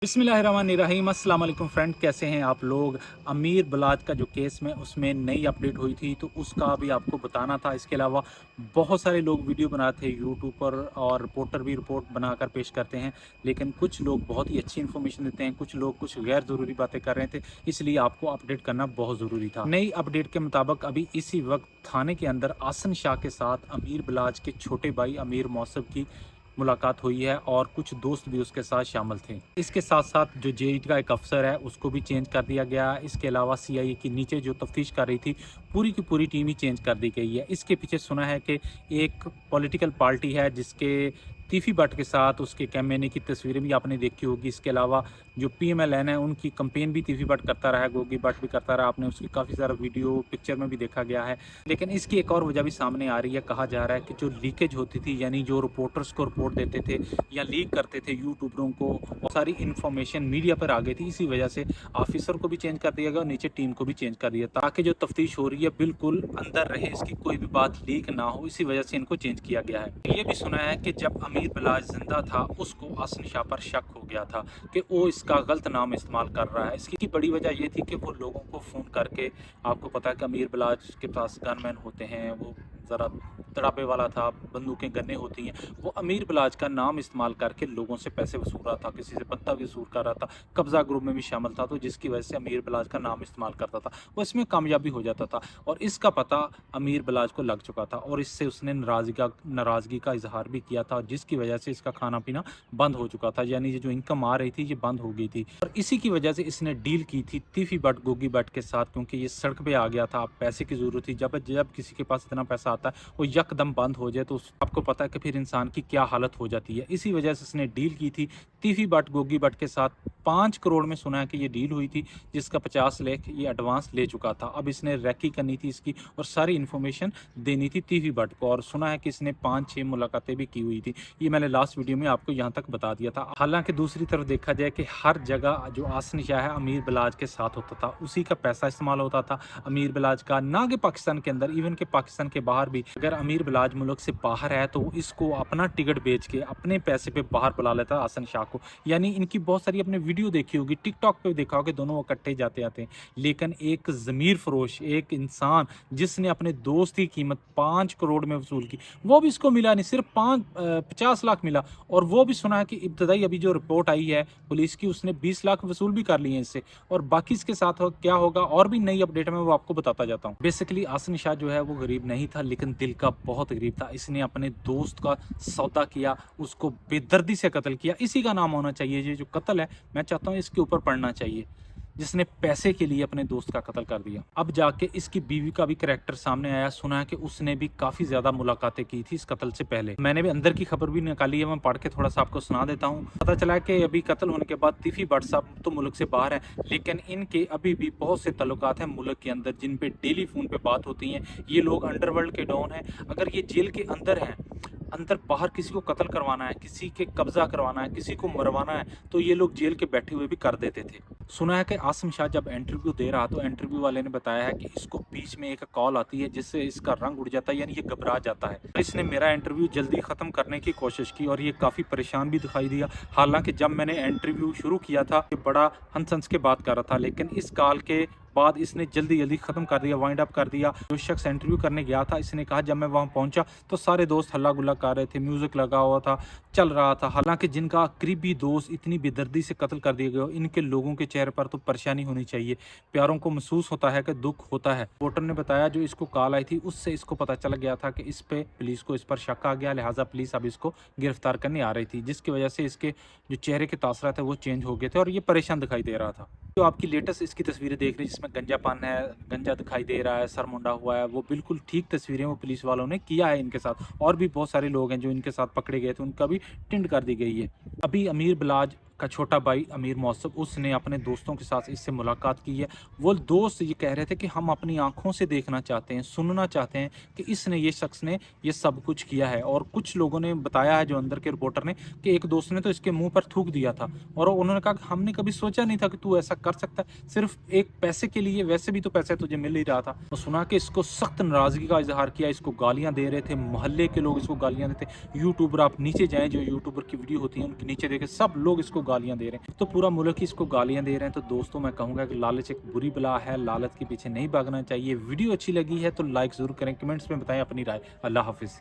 बिस्मिल्लाहिर्रहमानिर्रहीम अस्सलाम वालेकुम फ्रेंड, कैसे हैं आप लोग। अमीर बलाज का जो केस में उसमें नई अपडेट हुई थी तो उसका भी आपको बताना था। इसके अलावा बहुत सारे लोग वीडियो बनाते हैं यूट्यूब पर और रिपोर्टर भी रिपोर्ट बनाकर पेश करते हैं, लेकिन कुछ लोग बहुत ही अच्छी इन्फॉर्मेशन देते हैं, कुछ लोग कुछ गैर ज़रूरी बातें कर रहे थे, इसलिए आपको अपडेट करना बहुत ज़रूरी था। नई अपडेट के मुताबिक अभी इसी वक्त थाने के अंदर आसन शाह के साथ अमीर बलाज के छोटे भाई अमीर मौसम की मुलाकात हुई है और कुछ दोस्त भी उसके साथ शामिल थे। इसके साथ साथ जो जेई का एक अफसर है उसको भी चेंज कर दिया गया। इसके अलावा सीआईए की नीचे जो तफ्तीश कर रही थी पूरी की पूरी टीम ही चेंज कर दी गई है। इसके पीछे सुना है कि एक पॉलिटिकल पार्टी है जिसके तीफी भट्ट के साथ उसके कैमरे की तस्वीरें भी आपने देखी होगी। इसके अलावा जो पीएमएलएन है उनकी कंपेन भी तीफी भट्ट करता रहा है, गोगी भट्ट भी करता रहा। आपने उसकी काफ़ी सारा वीडियो पिक्चर में भी देखा गया है। लेकिन इसकी एक और वजह भी सामने आ रही है। कहा जा रहा है कि जो लीकेज होती थी, यानी जो रिपोर्टर्स को रिपोर्ट देते थे या लीक करते थे यूट्यूबरों को, वो सारी इन्फॉर्मेशन मीडिया पर आ गई थी। इसी वजह से ऑफिसर को भी चेंज कर दिया गया और नीचे टीम को भी चेंज कर दिया, ताकि जो तफ्तीश हो रही है बिल्कुल अंदर रहे, इसकी कोई भी बात लीक ना हो। इसी वजह से इनको चेंज किया गया है। ये भी सुना है कि जब अमीर बलाज जिंदा था उसको आसन शाह पर शक हो गया था कि वो इसका गलत नाम इस्तेमाल कर रहा है। इसकी बड़ी वजह ये थी कि वो लोगों को फ़ोन करके, आपको पता है कि अमीर बलाज के पास गनमैन होते हैं, वो ज़रा तड़ापे वाला था, बंदूकें गन्ने होती हैं, वो अमीर बलाज का नाम इस्तेमाल करके लोगों से पैसे वसूल रहा था, किसी से पत्ता भी वसूल कर रहा था, कब्ज़ा ग्रुप में भी शामिल था, तो जिसकी वजह से अमीर बलाज का नाम इस्तेमाल करता था, वो इसमें कामयाबी हो जाता था। और इसका पता अमीर बलाज को लग चुका था और इससे उसने नाराज़गी का इजहार भी किया था, जिसकी वजह से इसका खाना पीना बंद हो चुका था, यानी ये जो इनकम आ रही थी ये बंद हो गई थी। और इसी की वजह से इसने डील की थी तीफी भट्ट गोगी भट्ट के साथ, क्योंकि ये सड़क पे आ गया था, पैसे की ज़रूरत थी। जब जब किसी के पास इतना पैसा आता है वो यकदम बंद हो जाए तो आपको पता है कि फिर इंसान की क्या हालत हो जाती है। इसी वजह से इसने डील की थी तीफी भट्ट गोगी भट्ट के साथ। 5 करोड़ में सुना है कि ये डील हुई थी, जिसका 50 लाख ये एडवांस ले चुका था। अब इसने रैकी करनी थी इसकी और सारी इन्फॉर्मेशन देनी थी तीफी भट्ट को, और सुना है कि इसने 5-6 मुलाकातें भी की हुई थी। ये मैंने लास्ट वीडियो में आपको यहाँ तक बता दिया था। हालांकि दूसरी तरफ देखा जाए कि हर जगह जो आसन शाह है अमीर बलाज के साथ होता था, उसी का पैसा इस्तेमाल होता था अमीर बलाज का, ना कि पाकिस्तान के अंदर, इवन के पाकिस्तान के बाहर भी। अगर अमीर बलाज मुल्क से बाहर है तो इसको अपना टिकट बेच के अपने पैसे पे बाहर बुला लेता आसन शाह को। यानी इनकी बहुत सारी अपने वीडियो देखी होगी, टिकटॉक पे देखा होगा, दोनों इकट्ठे जाते आते हैं। लेकिन एक ज़मीर फरोश, एक इंसान जिसने अपने दोस्त की कीमत 5 करोड़ में वसूल की, वो भी इसको मिला नहीं, सिर्फ 50 लाख मिला। और वो भी सुना है कि इब्तदाई अभी जो रिपोर्ट आई है पुलिस की, उसने 20 लाख वसूल भी कर लिए हैं इससे। और बाकी इसके साथ क्या होगा और भी नई अपडेट में वो आपको बताता जाता हूँ। बेसिकली आसन शाह जो है वो गरीब नहीं था, लेकिन दिल का बहुत गरीब था। इसने अपने दोस्त का सौदा किया, उसको बेदर्दी से कत्ल किया। इसी का नाम होना चाहिए। ये जो कत्ल है, मैं चाहता हूँ इसके ऊपर पढ़ना चाहिए, जिसने पैसे के लिए अपने दोस्त का कत्ल कर दिया। अब जाके इसकी बीवी का भी करैक्टर सामने आया। सुना है कि उसने भी काफी ज्यादा मुलाकातें की थी इस कत्ल से पहले। मैंने भी अंदर की खबर भी निकाली है, मैं पढ़ के थोड़ा सा आपको सुना देता हूँ। पता चला है कि अभी कत्ल होने के बाद तीफी भट्ट साहब तो मुल्क से बाहर है, लेकिन इनके अभी भी बहुत से ताल्लुकात हैं मुल्क के अंदर, जिन पे डेली फोन पे बात होती है। ये लोग अंडरवर्ल्ड के डॉन हैं। अगर ये जेल के अंदर हैं, अंदर बाहर किसी को कत्ल करवाना है, किसी के कब्जा करवाना है, किसी को मरवाना है, तो ये लोग जेल के बैठे हुए भी कर देते थे। सुना है कि आसिम शाह जब इंटरव्यू दे रहा तो इंटरव्यू वाले ने बताया है कि इसको बीच में एक कॉल आती है जिससे इसका रंग उड़ जाता है, यानी ये घबरा जाता है। इसने मेरा इंटरव्यू जल्दी ख़त्म करने की कोशिश की और ये काफ़ी परेशान भी दिखाई दिया। हालांकि जब मैंने इंटरव्यू शुरू किया था ये बड़ा हंस हंस के बात कर रहा था, लेकिन इस कॉल के बाद इसने जल्दी जल्दी ख़त्म कर दिया, वाइंड अप कर दिया। जो शख्स इंटरव्यू करने गया था, इसने कहा जब मैं वहाँ पहुँचा तो सारे दोस्त हल्ला गुल्ला कर रहे थे, म्यूज़िक लगा हुआ था, चल रहा था। हालांकि जिनका करीबी दोस्त इतनी बेदर्दी से कत्ल कर दिए गए, इनके लोगों के चेहरे पर तो परेशानी होनी चाहिए, प्यारों को महसूस होता है कि दुख होता है। रिपोर्टर ने बताया जो इसको कॉल आई थी उससे इसको पता चल गया था कि इस पे पुलिस को इस पर शक आ गया, लिहाजा पुलिस अब इसको गिरफ्तार करने आ रही थी, जिसकी वजह से इसके जो चेहरे के तासरात थे वो चेंज हो गए थे और ये परेशान दिखाई दे रहा था। जो आपकी लेटेस्ट इसकी तस्वीरें देख रही है जिसमें गंजापान है, गंजा दिखाई दे रहा है, सर मुंडा हुआ है, वो बिल्कुल ठीक तस्वीरें वो पुलिस वालों ने किया है इनके साथ। और भी बहुत सारे लोग हैं जो इनके साथ पकड़े गए थे, उनका भी टिंड कर दी गई है। अभी अमीर बलाज का छोटा भाई अमीर मौसम, उसने अपने दोस्तों के साथ इससे मुलाकात की है। वो दोस्त ये कह रहे थे कि हम अपनी आंखों से देखना चाहते हैं, सुनना चाहते हैं कि ये शख्स ने ये सब कुछ किया है। और कुछ लोगों ने बताया है, जो अंदर के रिपोर्टर ने, कि एक दोस्त ने तो इसके मुंह पर थूक दिया था और उन्होंने कहा कि हमने कभी सोचा नहीं था कि तू ऐसा कर सकता है, सिर्फ एक पैसे के लिए, वैसे भी तो पैसे तुझे मिल ही रहा था। तो सुना कि इसको सख्त नाराजगी का इजहार किया, इसको गालियां दे रहे थे, मोहल्ले के लोग इसको गालियां देते। यूट्यूबर आप नीचे जाएं, जो यूट्यूबर की वीडियो होती है उनके नीचे देखें, सब लोग इसको गालियाँ दे रहे हैं, तो पूरा मुल्क ही इसको गालियाँ दे रहे हैं। तो दोस्तों मैं कहूँगा कि लालच एक बुरी बला है, लालच के पीछे नहीं भागना चाहिए। वीडियो अच्छी लगी है तो लाइक ज़रूर करें, कमेंट्स में बताएँ अपनी राय। अल्लाह हाफ़िज़।